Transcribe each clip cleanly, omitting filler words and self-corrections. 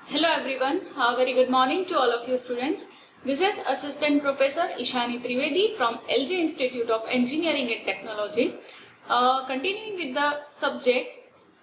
Hello everyone, very good morning to all of you students. This is Assistant Professor Ishani Trivedi from LJ Institute of Engineering and Technology. Continuing with the subject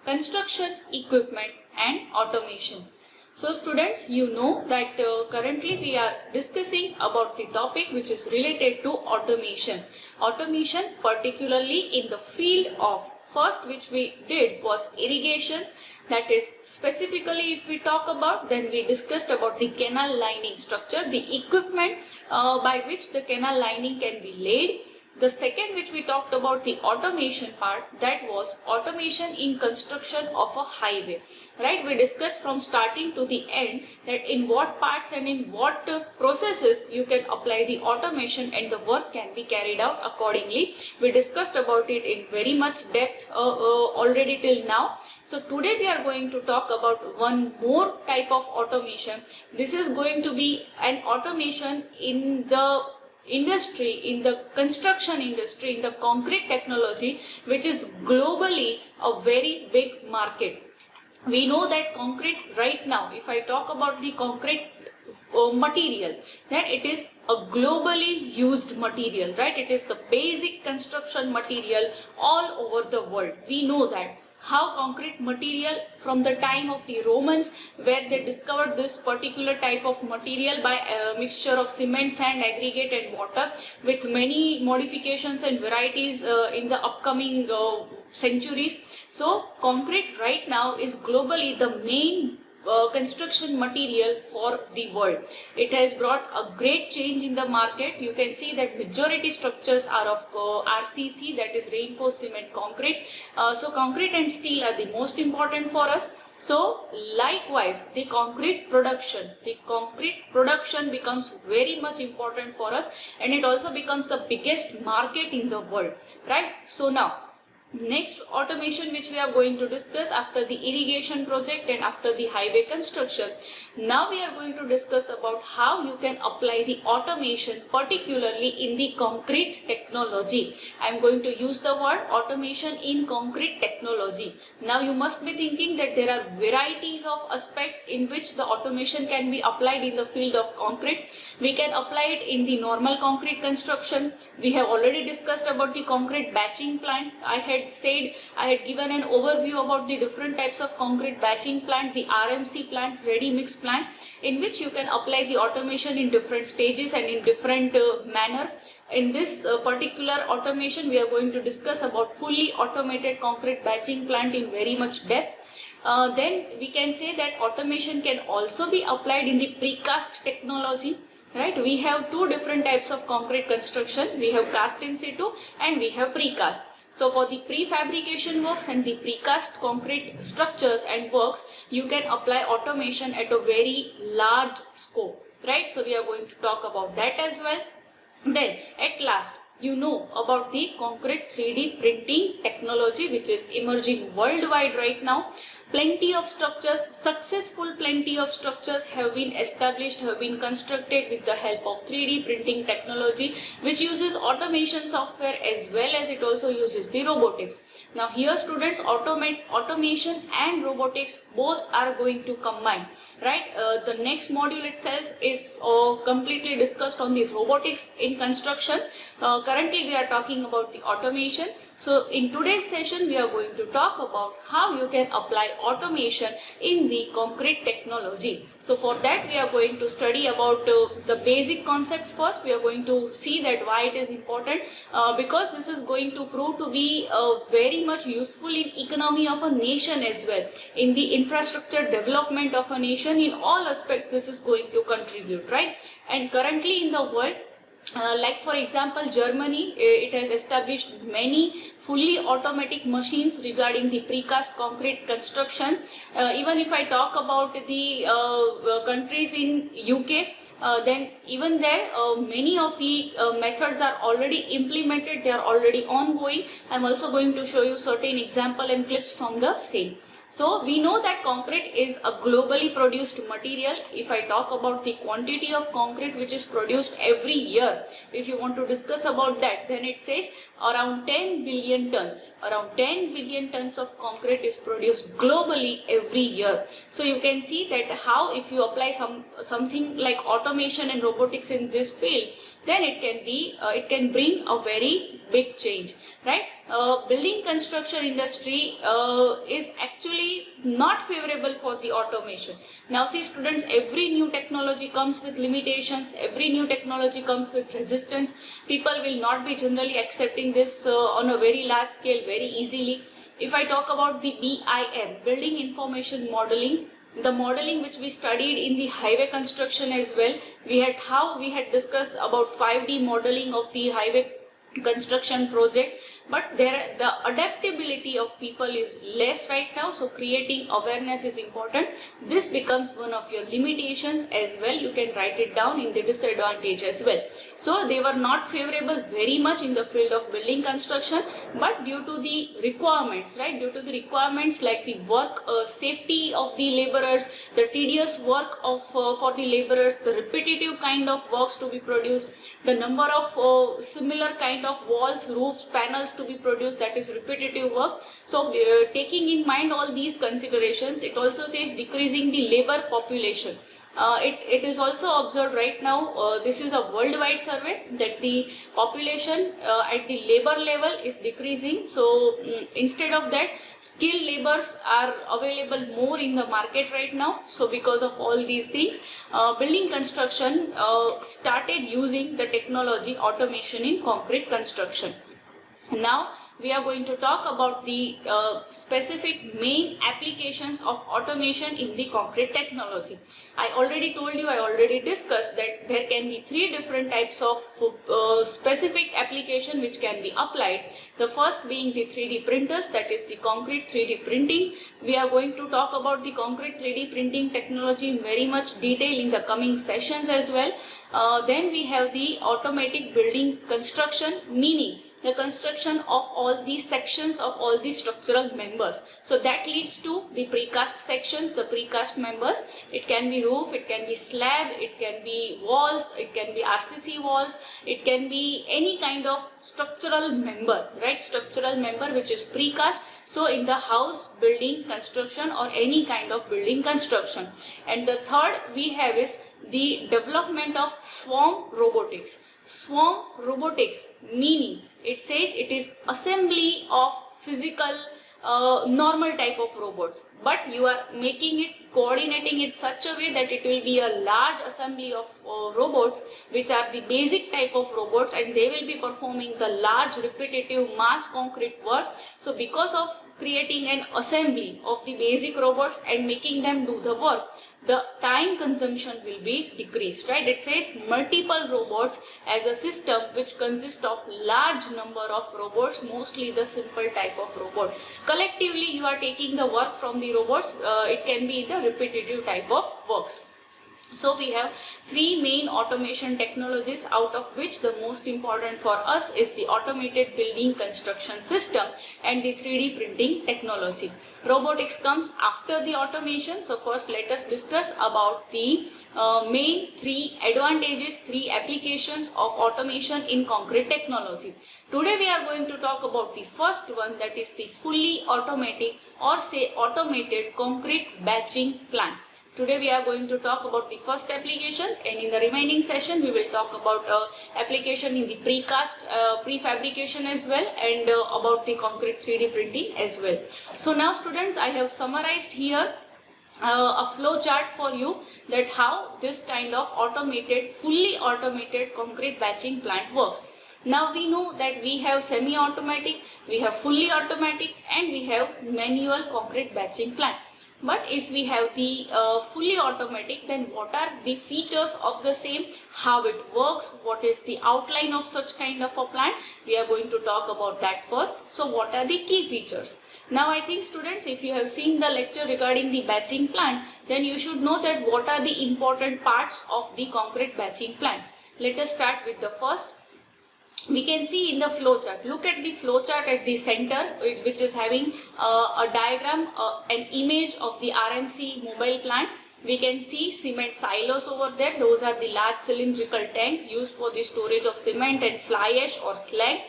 Construction Equipment and Automation. So students, you know that currently we are discussing about the topic which is related to automation. Automation particularly in the field of first which we did was irrigation. That is specifically if we talk about, then we discussed about the canal lining structure, the equipment by which the canal lining can be laid. The second which we talked about the automation part, that was automation in construction of a highway, right? We discussed from starting to the end that in what parts and in what processes you can apply the automation and the work can be carried out accordingly. We discussed about it in very much depth already till now. So today we are going to talk about one more type of automation. This is going to be an automation in the industry, in the construction industry, in the concrete technology, which is globally a very big market. We know that concrete right now, if I talk about the concrete material, then it is a globally used material, right? It is the basic construction material all over the world. We know that how concrete material from the time of the Romans, where they discovered this particular type of material by a mixture of cement, sand, aggregate and water, with many modifications and varieties in the upcoming centuries. So concrete right now is globally the main construction material for the world. It has brought a great change in the market. You can see that majority structures are of RCC, that is reinforced cement concrete. So concrete and steel are the most important for us. So likewise the concrete production becomes very much important for us, and it also becomes the biggest market in the world, right? So now next automation which we are going to discuss after the irrigation project and after the highway construction. Now we are going to discuss about how you can apply the automation particularly in the concrete technology. I am going to use the word automation in concrete technology. Now you must be thinking that there are varieties of aspects in which the automation can be applied in the field of concrete. We can apply it in the normal concrete construction. We have already discussed about the concrete batching plant. I had given an overview about the different types of concrete batching plant, the RMC plant, ready mix plant, in which you can apply the automation in different stages and in different manner. In this particular automation, we are going to discuss about fully automated concrete batching plant in very much depth. Then we can say that automation can also be applied in the precast technology. Right, we have two different types of concrete construction. We have cast in situ and we have precast. So for the prefabrication works and the precast concrete structures and works, you can apply automation at a very large scope, right? So we are going to talk about that as well. Then at last, you know about the concrete 3D printing technology, which is emerging worldwide right now. Plenty of structures, plenty of structures have been established, have been constructed with the help of 3D printing technology, which uses automation software as well as it also uses the robotics. Now here students, automation and robotics both are going to combine, right? The next module itself is completely discussed on the robotics in construction. Currently we are talking about the automation. So in today's session we are going to talk about how you can apply automation in the concrete technology. So for that we are going to study about the basic concepts first. We are going to see that why it is important, because this is going to prove to be very much useful in economy of a nation as well, in the infrastructure development of a nation. In all aspects this is going to contribute, right? And currently in the world, like for example Germany, it has established many fully automatic machines regarding the precast concrete construction. Even if I talk about the countries in UK, then even there many of the methods are already implemented, they are already ongoing. I am also going to show you certain example and clips from the same. So we know that concrete is a globally produced material. If I talk about the quantity of concrete which is produced every year, if you want to discuss about that, then it says around 10 billion tons. Around 10 billion tons of concrete is produced globally every year. So you can see that how if you apply something like automation and robotics in this field, then it can bring a very big change, right? Building construction industry is actually not favorable for the automation. Now see students, every new technology comes with limitations, every new technology comes with resistance. People will not be generally accepting this on a very large scale very easily. If I talk about the BIM, Building Information Modeling, the modeling which we studied in the highway construction as well, we had discussed about 5D modeling of the highway construction project, but there the adaptability of people is less right now, so creating awareness is important. This becomes one of your limitations as well. You can write it down in the disadvantage as well. So they were not favorable very much in the field of building construction, but due to the requirements, right, due to the requirements like the work safety of the laborers, the tedious work of for the laborers, the repetitive kind of works to be produced, the number of similar kind of walls, roofs, panels to be produced, that is repetitive works. So taking in mind all these considerations, it also says decreasing the labor population. It is also observed right now, this is a worldwide survey, that the population at the labor level is decreasing. So instead of that, skilled laborers are available more in the market right now. So because of all these things, building construction started using the technology automation in concrete construction. Now we are going to talk about the specific main applications of automation in the concrete technology. I already told you, I already discussed that there can be three different types of specific application which can be applied. The first being the 3D printers, that is the concrete 3D printing. We are going to talk about the concrete 3D printing technology in very much detail in the coming sessions as well. Then we have the automatic building construction, meaning the construction of all these sections of all these structural members. So that leads to the precast sections, the precast members. It can be roof, it can be slab, it can be walls, it can be RCC walls, it can be any kind of structural member, right? Structural member which is precast. So in the house building construction or any kind of building construction. And the third we have is the development of swarm robotics. Swarm robotics, meaning it says it is assembly of physical normal type of robots, but you are making it, coordinating it such a way that it will be a large assembly of robots which are the basic type of robots, and they will be performing the large repetitive mass concrete work. So because of creating an assembly of the basic robots and making them do the work, the time consumption will be decreased, right? It says multiple robots as a system which consists of large number of robots, mostly the simple type of robot. Collectively you are taking the work from the robots, it can be the repetitive type of works. So we have three main automation technologies, out of which the most important for us is the automated building construction system and the 3D printing technology. Robotics comes after the automation. So first let us discuss about the main three advantages, three applications of automation in concrete technology. Today we are going to talk about the first one, that is the fully automatic or say automated concrete batching plant. Today we are going to talk about the first application, and in the remaining session we will talk about application in the precast, prefabrication as well, and about the concrete 3D printing as well. So now students, I have summarized here a flow chart for you, that how this kind of automated, fully automated concrete batching plant works. Now we know that we have semi-automatic, we have fully automatic, and we have manual concrete batching plant. But if we have the fully automatic, then what are the features of the same, how it works, what is the outline of such kind of a plant? We are going to talk about that first. So what are the key features? Now I think students, if you have seen the lecture regarding the batching plant, then you should know that what are the important parts of the concrete batching plant. Let us start with the first. we can see in the flow chart. Look at the flow chart at the center, which is having a diagram, an image of the RMC mobile plant. We can see cement silos over there. Those are the large cylindrical tank used for the storage of cement and fly ash or slag.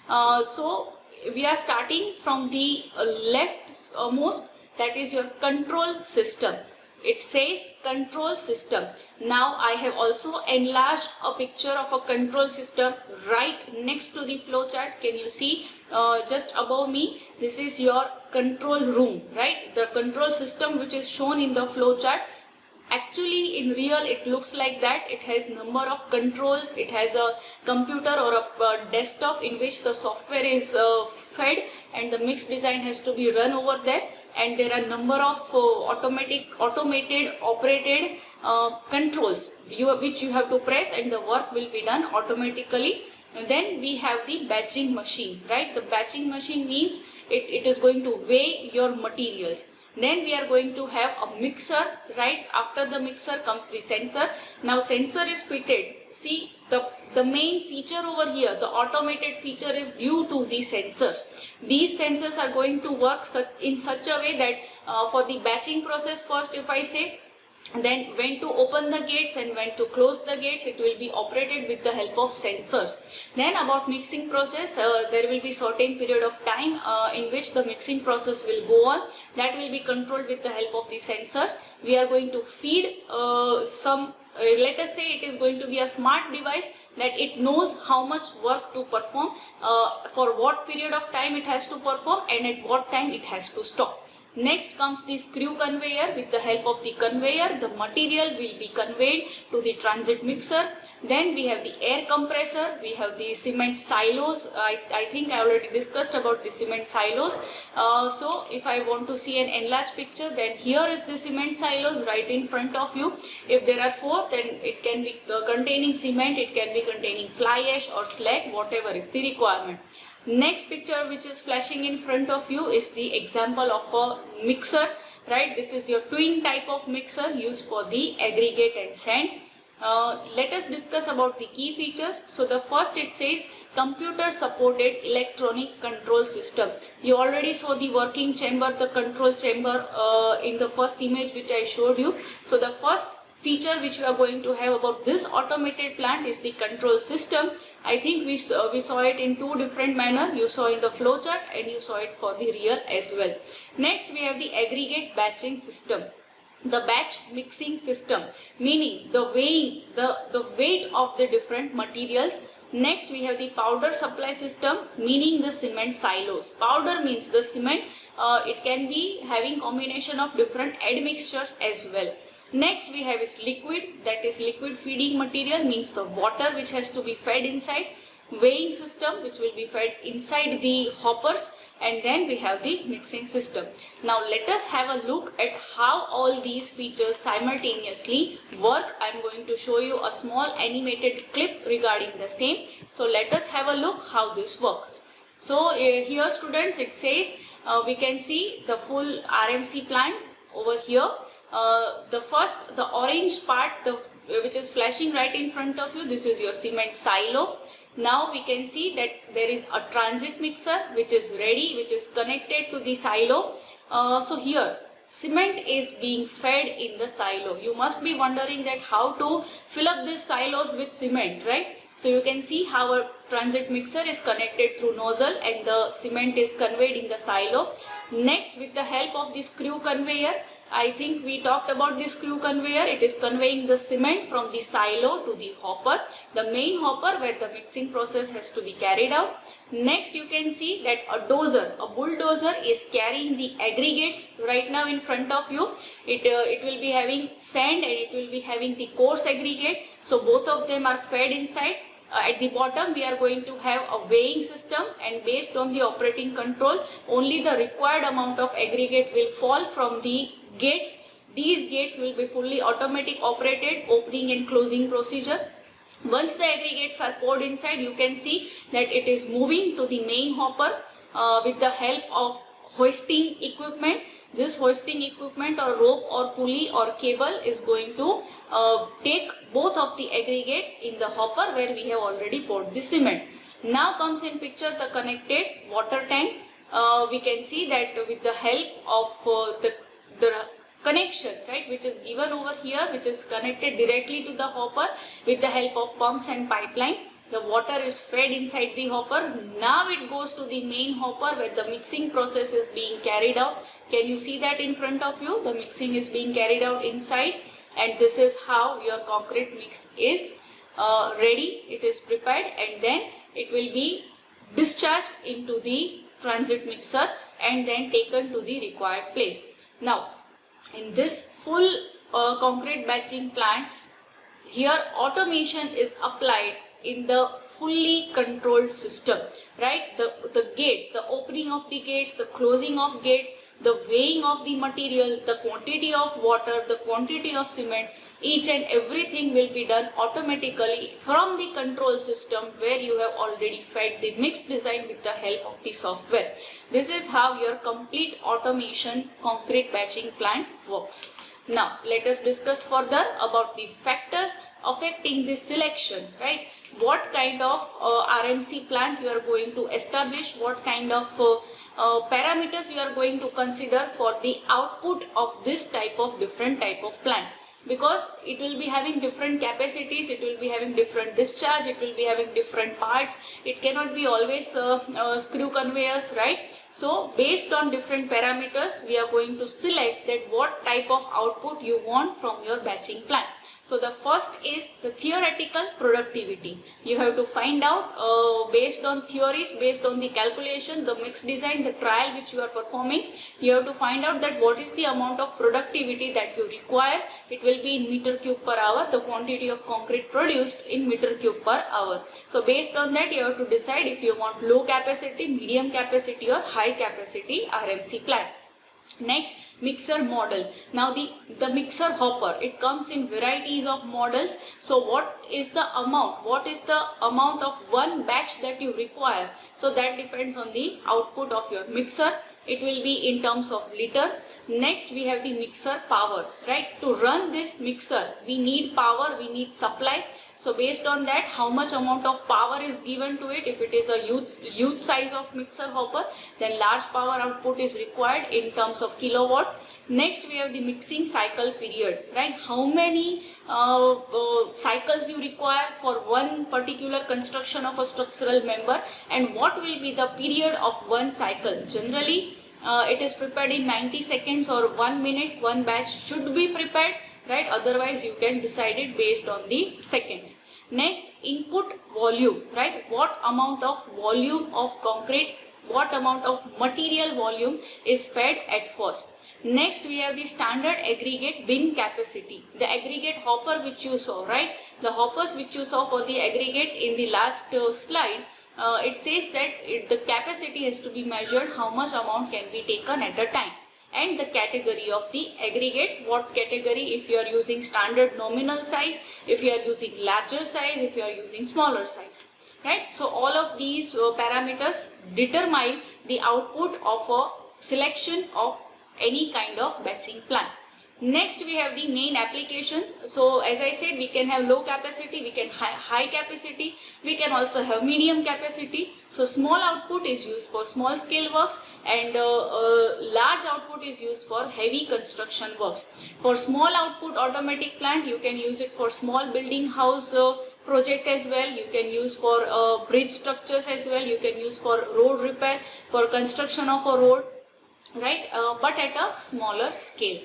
So we are starting from the left most, that is your control system. It says control system. Now I have also enlarged a picture of a control system right next to the flow chart. Can you see just above me? This is your control room, right? The control system which is shown in the flow chart. Actually in real it looks like that. It has number of controls. It has a computer or a desktop in which the software is fed and the mix design has to be run over there, and there are number of automated operated controls which you have to press and the work will be done automatically. And then we have the batching machine, right? The batching machine means it is going to weigh your materials. Then we are going to have a mixer, right? After the mixer comes the sensor. Now sensor is fitted. See the main feature over here, the automated feature is due to the sensors. These sensors are going to work in such a way that for the batching process, first if I say, then when to open the gates and when to close the gates, it will be operated with the help of sensors. Then about mixing process, there will be certain period of time in which the mixing process will go on. That will be controlled with the help of the sensor. We are going to feed some let us say it is going to be a smart device that it knows how much work to perform, for what period of time it has to perform and at what time it has to stop. Next comes the screw conveyor. With the help of the conveyor, the material will be conveyed to the transit mixer. Then we have the air compressor, we have the cement silos. I think I already discussed about the cement silos. So if I want to see an enlarged picture, then here is the cement silos right in front of you. If there are 4, then it can be containing cement, it can be containing fly ash or slag, whatever is the requirement. Next picture which is flashing in front of you is the example of a mixer, right? This is your twin type of mixer used for the aggregate and sand. Let us discuss about the key features. So the first, it says computer supported electronic control system. You already saw the working chamber, the control chamber in the first image which I showed you. So the first feature which we are going to have about this automated plant is the control system. I think we saw it in 2 different manner. You saw in the flow chart and you saw it for the real as well. Next we have the aggregate batching system. The batch mixing system, meaning the weighing, the weight of the different materials. Next we have the powder supply system, meaning the cement silos. Powder means the cement. It can be having combination of different admixtures as well. Next we have is liquid, that is liquid feeding material, means the water which has to be fed inside. Weighing system which will be fed inside the hoppers. And then we have the mixing system. Now let us have a look at how all these features simultaneously work. I am going to show you a small animated clip regarding the same. So let us have a look how this works. So here students, it says we can see the full RMC plant over here. The orange part which is flashing right in front of you, this is your cement silo. Now we can see that there is a transit mixer which is ready, which is connected to the silo. So here cement is being fed in the silo. You must be wondering that how to fill up these silos with cement, right? So you can see how a transit mixer is connected through nozzle and the cement is conveyed in the silo. Next, with the help of the screw conveyor, I think we talked about this screw conveyor. It is conveying the cement from the silo to the hopper, the main hopper where the mixing process has to be carried out. Next you can see that a bulldozer is carrying the aggregates right now in front of you. It will be having sand and it will be having the coarse aggregate. So both of them are fed inside. At the bottom we are going to have a weighing system, and based on the operating control only the required amount of aggregate will fall from the gates. These gates will be fully automatic operated, opening and closing procedure. Once the aggregates are poured inside, you can see that it is moving to the main hopper with the help of hoisting equipment. This hoisting equipment or rope or pulley or cable is going to take both of the aggregate in the hopper where we have already poured the cement. Now comes in picture the connected water tank. We can see that with the help of the connection, right, which is given over here, which is connected directly to the hopper with the help of pumps and pipeline. The water is fed inside the hopper. Now it goes to the main hopper where the mixing process is being carried out. Can you see that in front of you? The mixing is being carried out inside, and this is how your concrete mix is ready. It is prepared, and then it will be discharged into the transit mixer and then taken to the required place. Now, in this full concrete batching plant, here automation is applied in the fully controlled system, right? The gates, the opening of the gates, the closing of gates, the weighing of the material, the quantity of water, the quantity of cement, each and everything will be done automatically from the control system where you have already fed the mix design with the help of the software. This is how your complete automation concrete batching plant works. Now let us discuss further about the factors affecting this selection, right? What kind of RMC plant you are going to establish, what kind of parameters you are going to consider for the output of this different type of plant, because it will be having different capacities, it will be having different discharge, it will be having different parts. It cannot be always screw conveyors, right? So based on different parameters, we are going to select that what type of output you want from your batching plant. So the first is the theoretical productivity. You have to find out based on theories, based on the calculation, the mix design, the trial which you are performing, you have to find out that what is the amount of productivity that you require. It will be in meter cube per hour, the quantity of concrete produced in meter cube per hour. So based on that, you have to decide if you want low capacity, medium capacity or high capacity RMC plant. Next, mixer model. Now the mixer hopper, it comes in varieties of models. So what is the amount of one batch that you require? So that depends on the output of your mixer. It will be in terms of liter. Next, we have the mixer power, right? To run this mixer, we need power, we need supply. So based on that, how much amount of power is given to it. If it is a huge size of mixer hopper, then large power output is required in terms of kilowatt. Next, we have the mixing cycle period, right? How many cycles you require for one particular construction of a structural member, and what will be the period of one cycle. Generally, it is prepared in 90 seconds or 1 minute. One batch should be prepared, right? Otherwise you can decide it based on the seconds. Next, input volume, right? What amount of volume of concrete, what amount of material volume is fed at first. Next, we have the standard aggregate bin capacity, the aggregate hopper which you saw, right? The hoppers which you saw for the aggregate in the last slide, it says that the capacity has to be measured, how much amount can be taken at a time. And the category of the aggregates, what category, if you are using standard nominal size, if you are using larger size, if you are using smaller size, right? So all of these parameters determine the output of a selection of any kind of batching plant. Next, we have the main applications. So as I said, we can have low capacity, we can have high capacity, we can also have medium capacity. So small output is used for small scale works, and large output is used for heavy construction works. For small output automatic plant, you can use it for small building house project as well. You can use for bridge structures as well. You can use for road repair, for construction of a road, right? But at a smaller scale.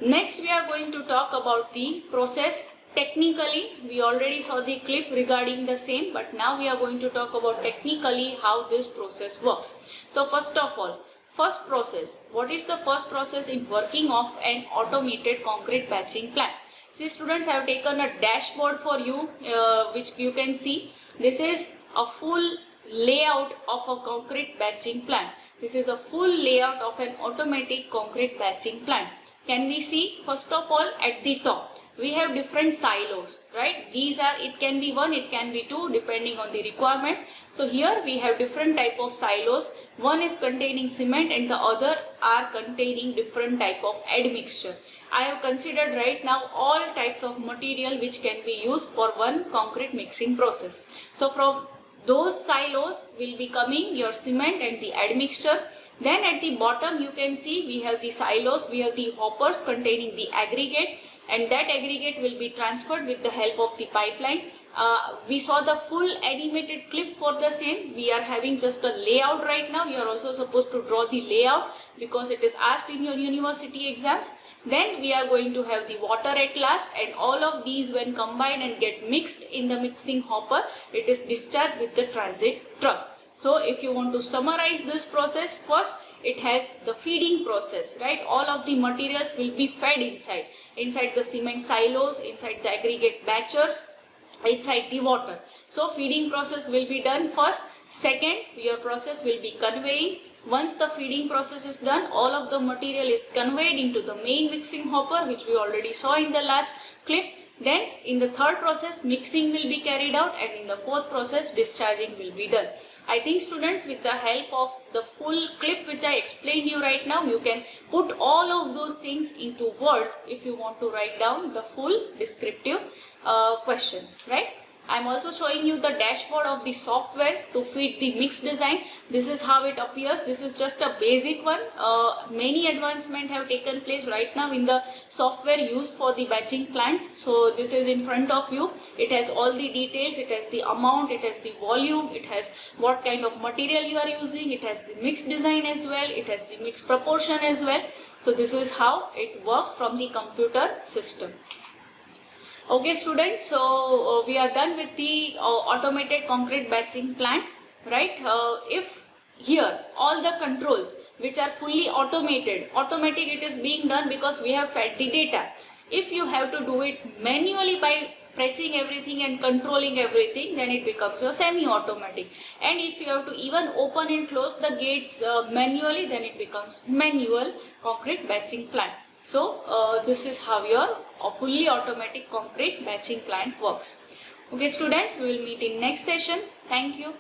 Next, we are going to talk about the process technically. We already saw the clip regarding the same, but now we are going to talk about technically how this process works. So first of all, first process. What is the first process in working of an automated concrete batching plant? See students, I have taken a dashboard for you, which you can see. This is a full layout of a concrete batching plant. This is a full layout of an automatic concrete batching plant. Can we see? First of all, at the top, we have different silos, right? These are, it can be one, it can be two, depending on the requirement. So here we have different type of silos. One is containing cement and the other are containing different type of admixture. I have considered right now all types of material which can be used for one concrete mixing process. So from those silos will be coming your cement and the admixture. Then at the bottom you can see we have the silos, we have the hoppers containing the aggregate, and that aggregate will be transferred with the help of the pipeline. We saw the full animated clip for the same. We are having just a layout right now. You are also supposed to draw the layout because it is asked in your university exams. Then we are going to have the water at last, and all of these when combined and get mixed in the mixing hopper, it is discharged with the transit truck. So if you want to summarize this process, first it has the feeding process, right? All of the materials will be fed inside the cement silos, inside the aggregate batchers, inside the water. So feeding process will be done first. Second, your process will be conveying. Once the feeding process is done, all of the material is conveyed into the main mixing hopper, which we already saw in the last clip. Then in the third process, mixing will be carried out, and in the fourth process, discharging will be done. I think students, with the help of the full clip which I explained you right now, you can put all of those things into words if you want to write down the full descriptive question, right? I am also showing you the dashboard of the software to feed the mix design. This is how it appears. This is just a basic one. Many advancements have taken place right now in the software used for the batching plants. So this is in front of you. It has all the details. It has the amount. It has the volume. It has what kind of material you are using. It has the mix design as well. It has the mix proportion as well. So this is how it works from the computer system. Okay students, so we are done with the automated concrete batching plant, right? If here all the controls which are fully automatic it is being done because we have fed the data. If you have to do it manually by pressing everything and controlling everything, then it becomes your semi-automatic. And if you have to even open and close the gates manually, then it becomes manual concrete batching plant. So this is how your fully automatic concrete batching plant works. Okay students, we will meet in next session. Thank you.